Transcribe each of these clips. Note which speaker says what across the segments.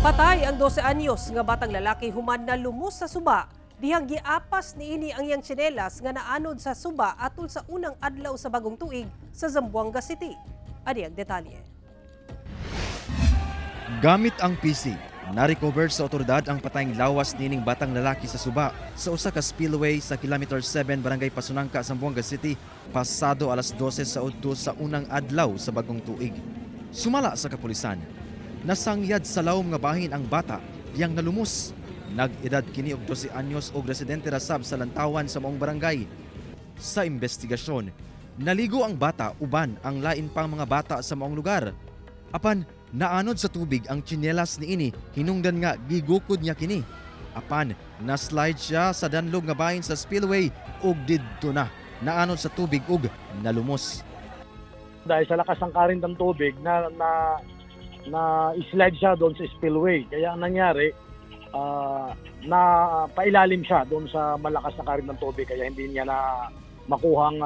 Speaker 1: Patay ang 12 anyos nga batang lalaki human na lumos sa suba. Dihang giapas niini ang iyang tsinelas nga naanod sa suba atol sa unang adlaw sa bagong tuig sa Zamboanga City. Ani ang detalye.
Speaker 2: Gamit ang PC, na-recover sa otoridad ang patayng lawas nining batang lalaki sa suba sa usa ka spillway sa kilometer 7 Barangay Pasunangka, Zamboanga City pasado alas 12 sa udto sa unang adlaw sa bagong tuig. Sumala sa kapulisan, nasangyad sa lawom nga bahin ang bata diyang nalumos. Nag-edad kini og 12 anyos og residente rasab sa Lantawan sa maong barangay. Sa investigasyon, naligo ang bata uban ang lain pang mga bata sa maong lugar. Apan naanod sa tubig ang tsinelas niini, hinungdan nga gigukod niya kini. Apan na-slide siya sa danlog nga bahin sa spillway ug didto na naanod sa tubig ug nalumos.
Speaker 3: Dahil sa lakas ng current ng tubig na slide siya doon sa spillway. Kaya ang nangyari, na pailalim siya doon sa malakas na current ng tubig kaya hindi niya na makuhang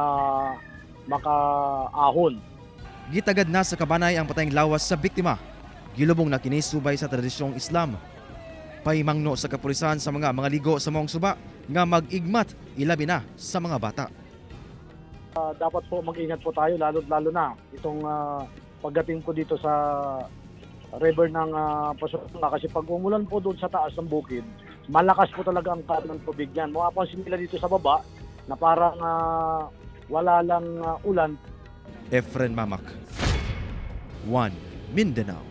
Speaker 3: makaahon.
Speaker 2: Gitagad na sa kabanay ang patayng lawas sa biktima. Gilubong na kini subay sa tradisyong Islam. Pahimangno sa kapulisan sa mga ligo sa maong suba nga mag-igmat ilabi na sa mga bata.
Speaker 3: Dapat po mag-ingat po tayo lalo na itong pagdating po dito sa river ng Pasunangka kasi pag umulan po doon sa taas ng bukid, malakas po talaga ang current ng tubig niyan. Mapapansin nila dito sa baba na parang wala lang ulan.
Speaker 2: Efren Mamak, One Mindanao.